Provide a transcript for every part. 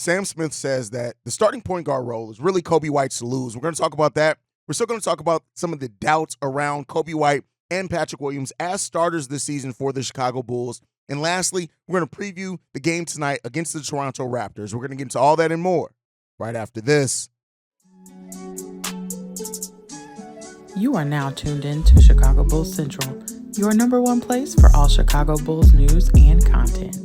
Sam Smith says that the starting point guard role is really Coby White's to lose. We're going to talk about that. We're still going to talk about some of the doubts around Coby White and Patrick Williams as starters this season for the Chicago Bulls. And lastly, we're going to preview the game tonight against the Toronto Raptors. We're going to get into all that and more right after this. You are now tuned in to Chicago Bulls Central, your number one place for all Chicago Bulls news and content.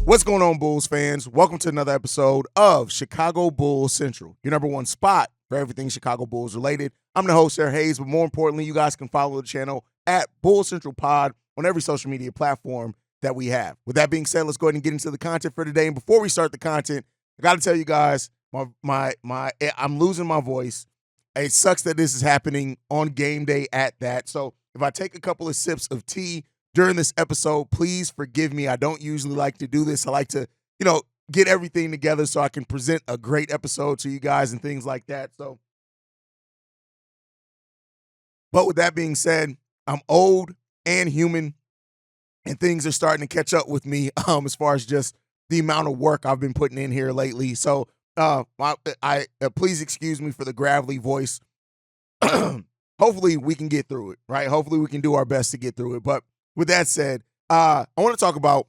What's going on, Bulls fans? Welcome to another episode of Chicago Bulls Central, your number one spot for everything Chicago Bulls related. I'm the host, Haize, but more importantly, you guys can follow the channel at Bulls Central Pod on every social media platform that we have. With that being said, let's go ahead and get into the content for today. And before we start the content, I got to tell you guys, I'm losing my voice. It sucks that this is happening on game day at that. So if I take a couple of sips of tea during this episode, please forgive me. I don't usually like to do this. I like to, get everything together so I can present a great episode to you guys and things like that. But with that being said, I'm old and human, and things are starting to catch up with me as far as just the amount of work I've been putting in here lately. So please excuse me for the gravelly voice. Hopefully we can get through it, right? Hopefully we can do our best to get through it. But with that said, I want to talk about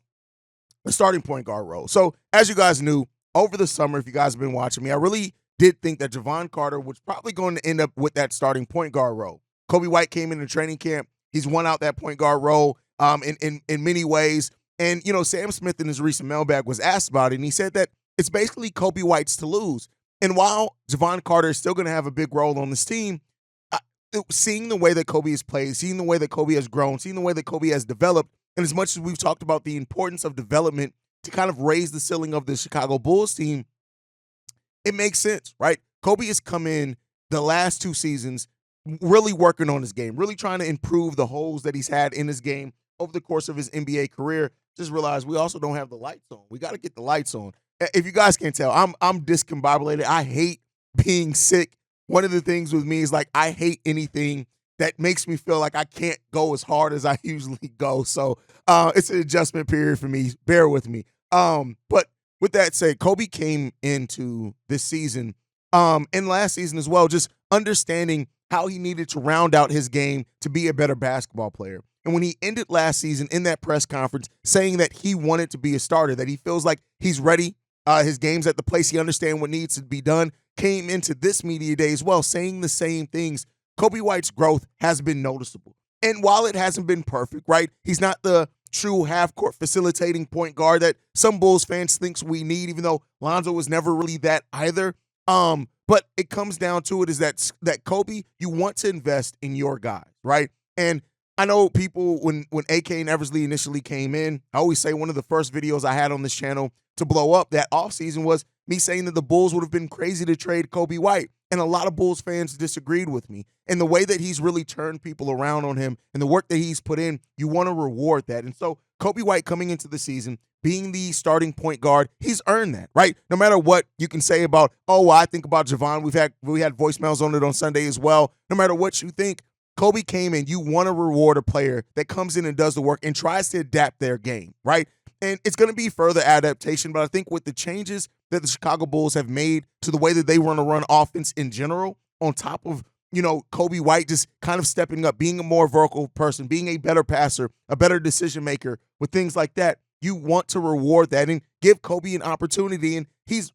the starting point guard role. So as you guys knew, over the summer, if you guys have been watching me, I really did think that Jevon Carter was probably going to end up with that starting point guard role. Coby White came into training camp. He's won out that point guard role in many ways. And, Sam Smith in his recent mailbag was asked about it, and he said that it's basically Coby White's to lose. And while Jevon Carter is still going to have a big role on this team, seeing the way that Coby has played, seeing the way that Coby has grown, seeing the way that Coby has developed, and as much as we've talked about the importance of development to kind of raise the ceiling of the Chicago Bulls team, it makes sense, right? Coby has come in the last two seasons really working on his game, really trying to improve the holes that he's had in his game over the course of his NBA career. Just realize we also don't have the lights on. We got to get the lights on. If you guys can't tell, I'm discombobulated. I hate being sick. One of the things with me is I hate anything that makes me feel like I can't go as hard as I usually go. So it's an adjustment period for me. Bear with me. But with that said, Coby came into this season and last season as well, just understanding how he needed to round out his game to be a better basketball player. And when he ended last season in that press conference saying that he wanted to be a starter, that he feels like he's ready, his game's at the place he understands what needs to be done, came into this media day as well saying the same things. Coby White's growth has been noticeable. And while it hasn't been perfect, right, he's not the true half-court facilitating point guard that some Bulls fans thinks we need, even though Lonzo was never really that either. But it comes down to it is that Coby, you want to invest in your guys, right? And I know people, when AK and Eversley initially came in, I always say one of the first videos I had on this channel to blow up that offseason was me saying that the Bulls would have been crazy to trade Coby White. And a lot of Bulls fans disagreed with me. And the way that he's really turned people around on him and the work that he's put in, you want to reward that. And so Coby White coming into the season, being the starting point guard, he's earned that, right? No matter what you can say about, I think about Jevon. We had voicemails on it on Sunday as well. No matter what you think, Coby came in, you want to reward a player that comes in and does the work and tries to adapt their game, right? And it's going to be further adaptation, but I think with the changes that the Chicago Bulls have made to the way that they want to run offense in general, on top of, Coby White just kind of stepping up, being a more vertical person, being a better passer, a better decision maker with things like that, you want to reward that and give Coby an opportunity, and he's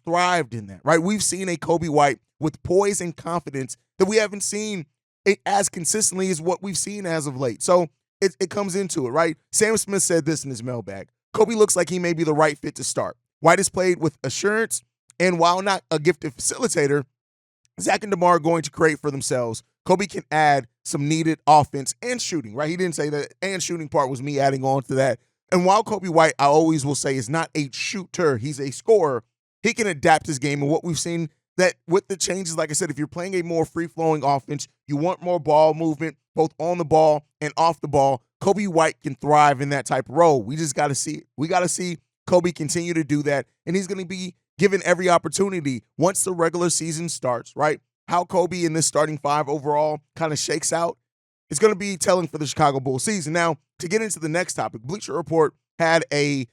thrived in that, right? We've seen a Coby White with poise and confidence that we haven't seen it as consistently as what we've seen as of late. So it comes into it, right? Sam Smith said this in his mailbag. Coby looks like he may be the right fit to start. White has played with assurance, and while not a gifted facilitator, Zach and DeMar are going to create for themselves. Coby can add some needed offense and shooting, right? He didn't say that, and shooting part was me adding on to that. And while Coby White, I always will say, is not a shooter, he's a scorer, he can adapt his game. And what we've seen that with the changes, like I said, if you're playing a more free-flowing offense, you want more ball movement, both on the ball and off the ball, Coby White can thrive in that type of role. We just got to see it. We got to see Coby continue to do that, and he's going to be given every opportunity once the regular season starts, right? How Coby in this starting five overall kind of shakes out, it's going to be telling for the Chicago Bulls season. Now, to get into the next topic, Bleacher Report had an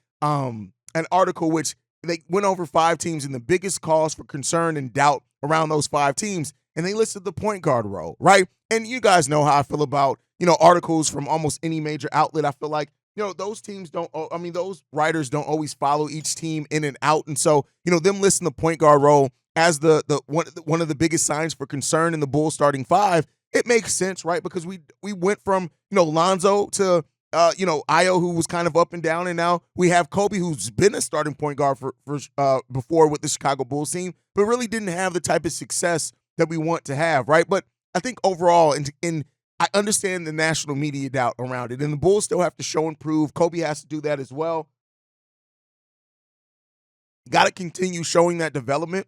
article which they went over 5 teams and the biggest cause for concern and doubt around those 5 teams, and they listed the point guard role, right? And you guys know how I feel about, articles from almost any major outlet. I feel like, those teams those writers don't always follow each team in and out. And so, them listing the point guard role as the one of the biggest signs for concern in the Bulls starting 5, it makes sense, right? Because we went from, Lonzo to Io, who was kind of up and down, and now we have Coby, who's been a starting point guard for before with the Chicago Bulls team, but really didn't have the type of success that we want to have, right? But I think overall, in I understand the national media doubt around it, and the Bulls still have to show and prove. Coby has to do that as well. Got to continue showing that development.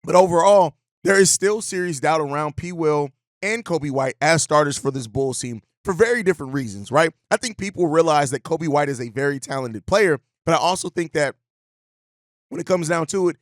But overall, there is still serious doubt around P. Will and Coby White as starters for this Bulls team for very different reasons, right? I think people realize that Coby White is a very talented player, but I also think that when it comes down to it,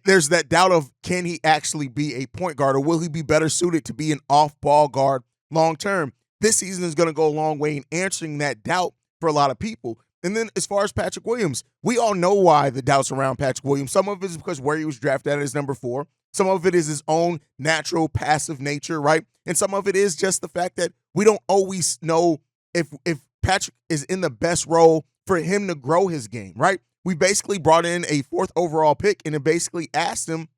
there's that doubt of, can he actually be a point guard, or will he be better suited to be an off-ball guard long term? This season is going to go a long way in answering that doubt for a lot of people. And then as far as Patrick Williams, we all know why the doubts around Patrick Williams. Some of it is because where he was drafted at is number 4. Some of it is his own natural passive nature, right? And some of it is just the fact that we don't always know if Patrick is in the best role for him to grow his game, right? We basically brought in a 4th overall pick and it basically asked him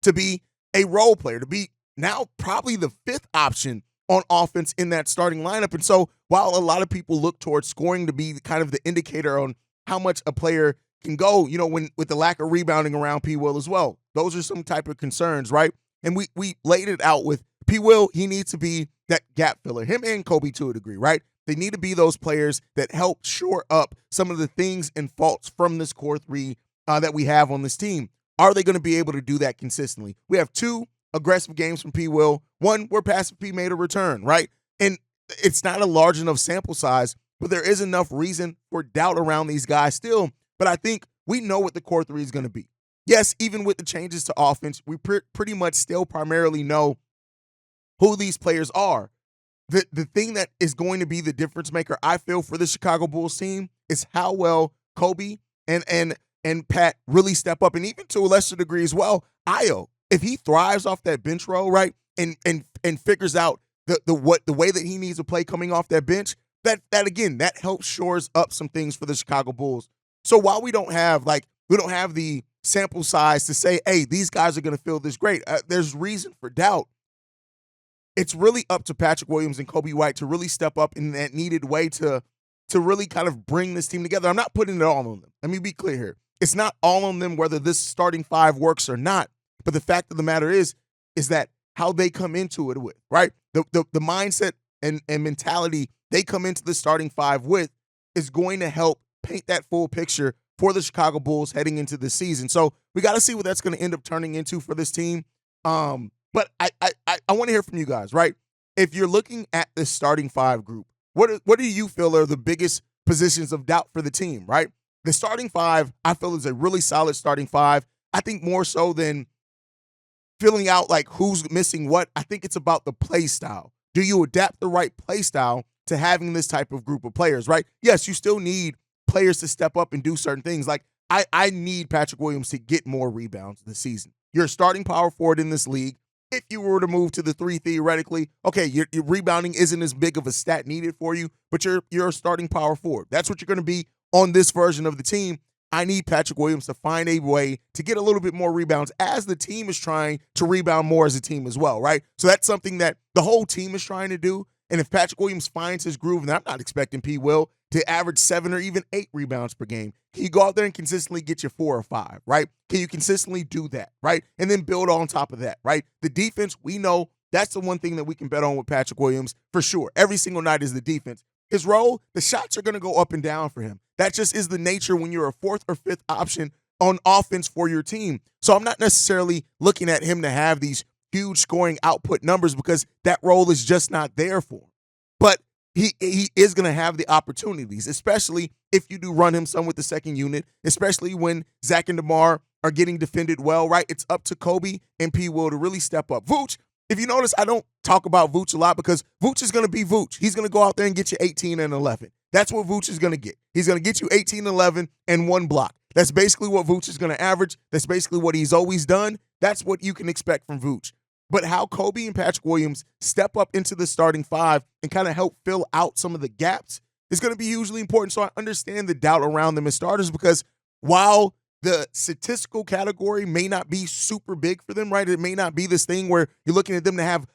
to be a role player, to be now probably the 5th option on offense in that starting lineup. And so while a lot of people look towards scoring to be kind of the indicator on how much a player can go, when with the lack of rebounding around P. Will as well, those are some type of concerns, right? And we laid it out with P. Will. He needs to be that gap filler, him and Coby to a degree, right? They need to be those players that help shore up some of the things and faults from this core 3 that we have on this team. Are they going to be able to do that consistently? We have 2 aggressive games from P. Will, 1 where Passive P made a return, right? And it's not a large enough sample size, but there is enough reason for doubt around these guys still. But I think we know what the core 3 is going to be. Yes, even with the changes to offense, we pretty much still primarily know who these players are. The thing that is going to be the difference maker, I feel, for the Chicago Bulls team is how well Coby and Pat really step up, and even to a lesser degree as well, Io. If he thrives off that bench role, right, and figures out the way that he needs to play coming off that bench, that again, that helps shores up some things for the Chicago Bulls. So while we don't have the sample size to say, hey, these guys are going to feel this great, there's reason for doubt. It's really up to Patrick Williams and Coby White to really step up in that needed way to really kind of bring this team together. I'm not putting it all on them. Let me be clear here. It's not all on them whether this starting 5 works or not. But the fact of the matter is that how they come into it with, right? The mindset and mentality they come into the starting 5 with is going to help paint that full picture for the Chicago Bulls heading into the season. So we got to see what that's going to end up turning into for this team. But I want to hear from you guys, right? If you're looking at this starting 5 group, what do you feel are the biggest positions of doubt for the team, right? The starting 5, I feel, is a really solid starting 5. I think more so than filling out like who's missing what, I think it's about the play style. Do you adapt the right play style to having this type of group of players, right? Yes, you still need players to step up and do certain things. Like I need Patrick Williams to get more rebounds this season. You're a starting power forward in this league. If you were to move to the 3 theoretically, okay, your rebounding isn't as big of a stat needed for you, but you're a starting power forward. That's what you're going to be on this version of the team. I need Patrick Williams to find a way to get a little bit more rebounds as the team is trying to rebound more as a team as well, right? So that's something that the whole team is trying to do. And if Patrick Williams finds his groove, and I'm not expecting P. Will to average 7 or even 8 rebounds per game, can you go out there and consistently get your 4 or 5, right? Can you consistently do that, right? And then build on top of that, right? The defense, we know that's the one thing that we can bet on with Patrick Williams for sure. Every single night is the defense. His role, the shots are going to go up and down for him. That just is the nature when you're a 4th or 5th option on offense for your team. So I'm not necessarily looking at him to have these huge scoring output numbers because that role is just not there for him. But he is going to have the opportunities, especially if you do run him some with the second unit, especially when Zach and DeMar are getting defended well, right? It's up to Coby and P. Will to really step up. Vooch, if you notice, I don't talk about Vooch a lot because Vooch is going to be Vooch. He's going to go out there and get you 18 and 11. That's what Vooch is going to get. He's going to get you 18, 11, and 1 block. That's basically what Vooch is going to average. That's basically what he's always done. That's what you can expect from Vooch. But how Coby and Patrick Williams step up into the starting 5 and kind of help fill out some of the gaps is going to be hugely important. So I understand the doubt around them as starters because while the statistical category may not be super big for them, right? It may not be this thing where you're looking at them to have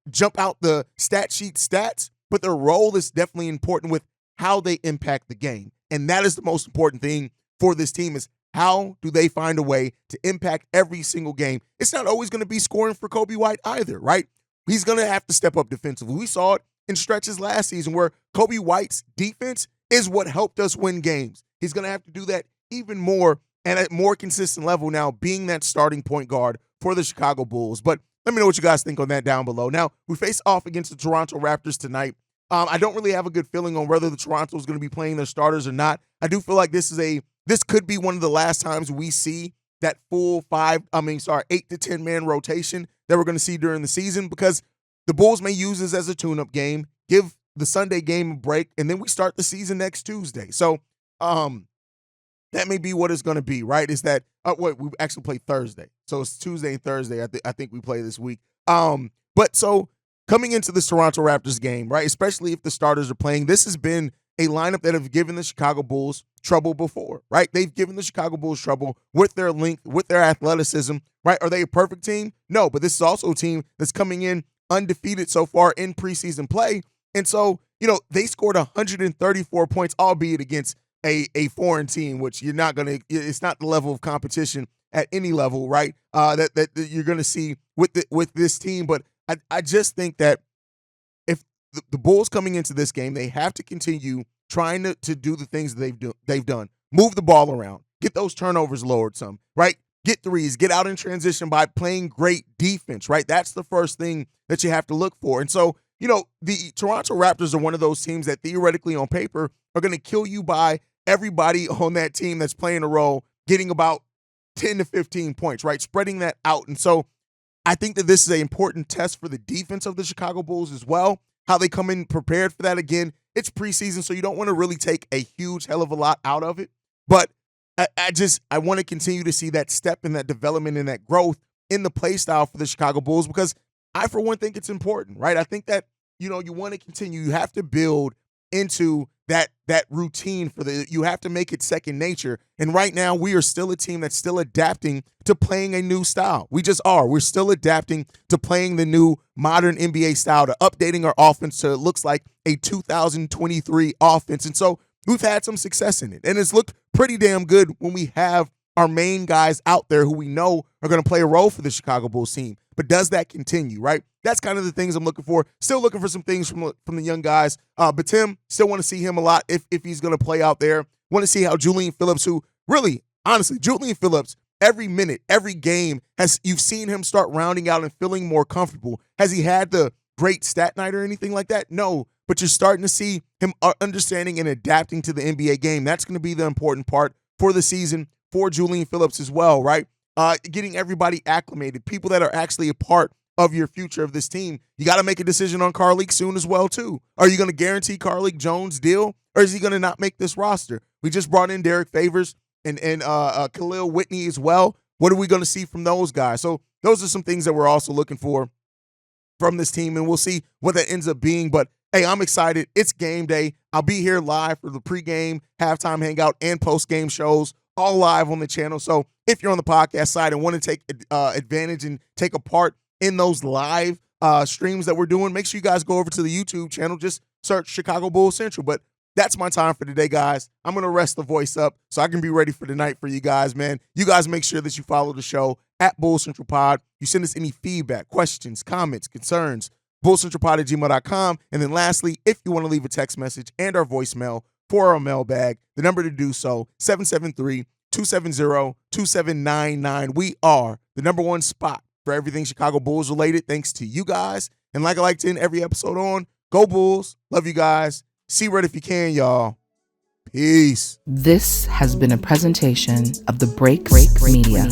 jump out the stat sheet stats, but their role is definitely important with how they impact the game. And that is the most important thing for this team is how do they find a way to impact every single game? It's not always going to be scoring for Coby White either, right? He's going to have to step up defensively. We saw it in stretches last season where Coby White's defense is what helped us win games. He's going to have to do that even more and at more consistent level now, being that starting point guard for the Chicago Bulls. But let me know what you guys think on that down below. Now, we face off against the Toronto Raptors tonight. I don't really have a good feeling on whether the Toronto is going to be playing their starters or not. I do feel like this could be one of the last times we see that full 8 to 10 man rotation that we're going to see during the season because the Bulls may use this as a tune-up game, give the Sunday game a break, and then we start the season next Tuesday. So, that may be what it's going to be, right? Is that we actually play Thursday, so it's Tuesday and Thursday. I think we play this week. But so coming into this Toronto Raptors game, right? Especially if the starters are playing, this has been a lineup that have given the Chicago Bulls trouble before, right? They've given the Chicago Bulls trouble with their length, with their athleticism, right? Are they a perfect team? No, but this is also a team that's coming in undefeated so far in preseason play, and so they scored 134 points, albeit against a foreign team, which you're not going to, it's not the level of competition at any level, right? That you're going to see with this team. But I just think that if the Bulls coming into this game, they have to continue trying to do the things that they've done. Move the ball around, get those turnovers lowered some, right? Get threes, get out in transition by playing great defense, right? That's the first thing that you have to look for. And so, the Toronto Raptors are one of those teams that theoretically on paper are going to kill you by everybody on that team that's playing a role getting about 10 to 15 points, right? Spreading that out. And so I think that this is an important test for the defense of the Chicago Bulls as well, how they come in prepared for that. Again, it's preseason, so you don't want to really take a huge hell of a lot out of it. But I want to continue to see that step and that development and that growth in the play style for the Chicago Bulls because I, for one, think it's important, right? I think that, you want to continue. You have to build into that routine you have to make it second nature. And right now we are still a team that's still adapting to playing a new style. We just are. We're still adapting to playing the new modern NBA style, to updating our offense so it looks like a 2023 offense. And so we've had some success in it. And it's looked pretty damn good when we have our main guys out there who we know are going to play a role for the Chicago Bulls team. But does that continue, right? That's kind of the things I'm looking for. Still looking for some things from the young guys. But Tim, still want to see him a lot if he's going to play out there. Want to see how Julian Phillips, who really, honestly, Julian Phillips, every minute, every game, you've seen him start rounding out and feeling more comfortable. Has he had the great stat night or anything like that? No, but you're starting to see him understanding and adapting to the NBA game. That's going to be the important part for the season for Julian Phillips as well, right? Getting everybody acclimated, people that are actually a part of your future of this team. You got to make a decision on Carlik soon as well, too. Are you going to guarantee Carlik Jones' deal, or is he going to not make this roster? We just brought in Derek Favors and Khalil Whitney as well. What are we going to see from those guys? So those are some things that we're also looking for from this team, and we'll see what that ends up being. But, hey, I'm excited. It's game day. I'll be here live for the pregame, halftime hangout, and postgame shows, all live on the channel. So if you're on the podcast side and want to take advantage and take a part in those live streams that we're doing, make sure you guys go over to the YouTube channel. Just search Chicago Bulls Central. But that's my time for today, guys. I'm going to rest the voice up so I can be ready for the night for you guys, man. You guys make sure that you follow the show at Bulls Central Pod. You send us any feedback, questions, comments, concerns, bullcentralpod@gmail.com. And then lastly, if you want to leave a text message and our voicemail for our mailbag, the number to do so, 773-270-2799. We are the number one spot for everything Chicago Bulls related, thanks to you guys. And like I like to end every episode on, go Bulls. Love you guys. See red if you can, y'all. Peace. This has been a presentation of the Break Media.